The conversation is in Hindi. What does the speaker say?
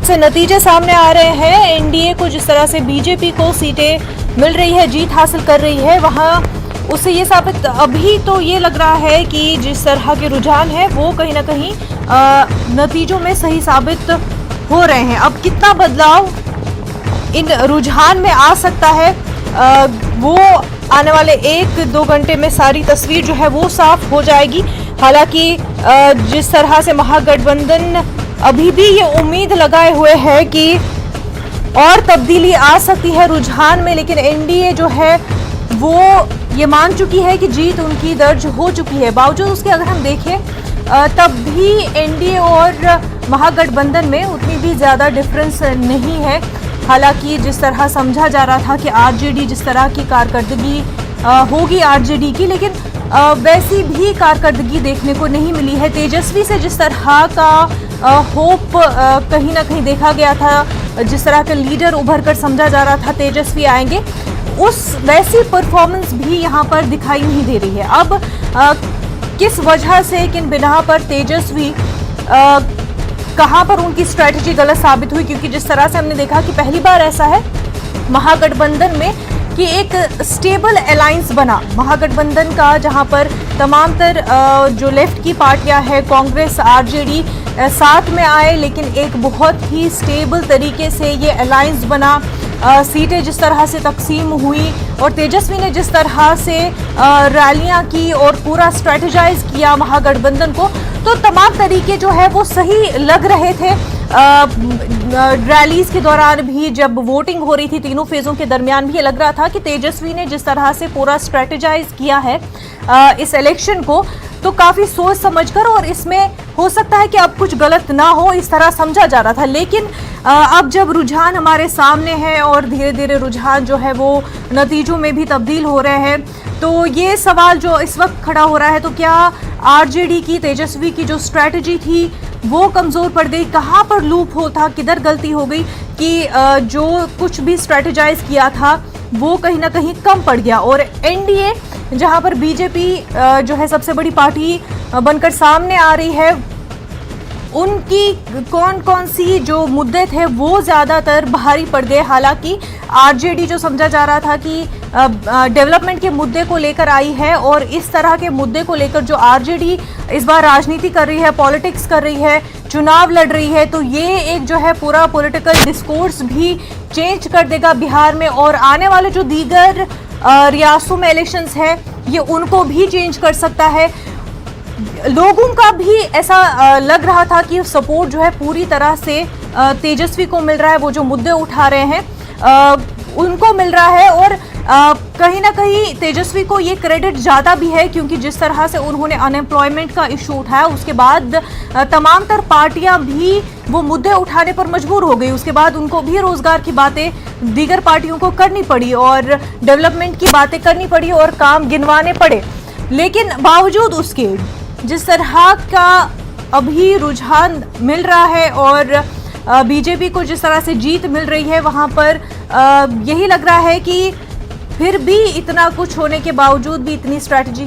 से नतीजे सामने आ रहे हैं। एनडीए को जिस तरह से बीजेपी को सीटें मिल रही है, जीत हासिल कर रही है, वहां उससे ये साबित अभी तो ये लग रहा है कि जिस तरह के रुझान है वो कहीं ना कहीं नतीजों में सही साबित हो रहे हैं। अब कितना बदलाव इन रुझान में आ सकता है वो आने वाले 1-2 घंटे में सारी तस्वीर जो है वो साफ हो जाएगी। हालांकि जिस तरह से महागठबंधन अभी भी ये उम्मीद लगाए हुए है कि और तब्दीली आ सकती है रुझान में, लेकिन एनडीए जो है वो ये मान चुकी है कि जीत उनकी दर्ज हो चुकी है। बावजूद उसके अगर हम देखें तब भी एनडीए और महागठबंधन में उतनी भी ज़्यादा डिफरेंस नहीं है। हालांकि जिस तरह समझा जा रहा था कि आरजेडी जिस तरह की कारकर्दगी होगी आरजेडी की, लेकिन वैसी भी कारकर्दगी देखने को नहीं मिली है। तेजस्वी से जिस तरह का होप कहीं ना कहीं देखा गया था, जिस तरह का लीडर उभर कर समझा जा रहा था तेजस्वी आएंगे, उस वैसी परफॉर्मेंस भी यहाँ पर दिखाई नहीं दे रही है। अब किस वजह से, किन बिना पर तेजस्वी कहाँ पर उनकी स्ट्रैटेजी गलत साबित हुई, क्योंकि जिस तरह से हमने देखा कि पहली बार ऐसा है महागठबंधन में कि एक स्टेबल अलायंस बना महागठबंधन का, जहां पर तमाम तर जो लेफ्ट की पार्टियां हैं, कांग्रेस, आरजेडी साथ में आए, लेकिन एक बहुत ही स्टेबल तरीके से ये अलायंस बना। सीटें जिस तरह से तकसीम हुई और तेजस्वी ने जिस तरह से रैलियां की और पूरा स्ट्रेटेजाइज किया महागठबंधन को, तो तमाम तरीके जो है वो सही लग रहे थे। रैलीज के दौरान भी, जब वोटिंग हो रही थी, तीनों फेजों के दरमियान भी ये लग रहा था कि तेजस्वी ने जिस तरह से पूरा स्ट्रेटेजाइज किया है इस इलेक्शन को, तो काफ़ी सोच समझकर, और इसमें हो सकता है कि अब कुछ गलत ना हो इस तरह समझा जा रहा था। लेकिन अब जब रुझान हमारे सामने है और धीरे धीरे रुझान जो है वो नतीजों में भी तब्दील हो रहे हैं, तो ये सवाल जो इस वक्त खड़ा हो रहा है, तो क्या आरजेडी की, तेजस्वी की जो स्ट्रैटेजी थी वो कमज़ोर पड़ गई? कहाँ पर लूप होल था, किधर गलती हो गई कि जो कुछ भी स्ट्रैटेजाइज किया था वो कहीं ना कहीं कम पड़ गया? और एनडीए जहाँ पर बीजेपी जो है सबसे बड़ी पार्टी बनकर सामने आ रही है, उनकी कौन कौन सी जो मुद्दे थे वो ज़्यादातर भारी पड़ गए। हालांकि आरजेडी जो समझा जा रहा था कि डेवलपमेंट के मुद्दे को लेकर आई है, और इस तरह के मुद्दे को लेकर जो आरजेडी इस बार राजनीति कर रही है, पॉलिटिक्स कर रही है, चुनाव लड़ रही है, तो ये एक जो है पूरा पॉलिटिकल डिस्कोर्स भी चेंज कर देगा बिहार में, और आने वाले जो दीगर रियासतों में इलेक्शंस है ये उनको भी चेंज कर सकता है। लोगों का भी ऐसा लग रहा था कि सपोर्ट जो है पूरी तरह से तेजस्वी को मिल रहा है, वो जो मुद्दे उठा रहे हैं उनको मिल रहा है, और कहीं ना कहीं तेजस्वी को ये क्रेडिट ज़्यादा भी है, क्योंकि जिस तरह से उन्होंने अनएम्प्लॉयमेंट का इशू उठाया, उसके बाद तमाम तर पार्टियां भी वो मुद्दे उठाने पर मजबूर हो गई। उसके बाद उनको भी रोजगार की बातें दीगर पार्टियों को करनी पड़ी और डेवलपमेंट की बातें करनी पड़ी और काम गिनवाने पड़े। लेकिन बावजूद उसके जिस तरह का अभी रुझान मिल रहा है और बीजेपी को जिस तरह से जीत मिल रही है, वहाँ पर यही लग रहा है कि फिर भी इतना कुछ होने के बावजूद भी, इतनी स्ट्रैटेजी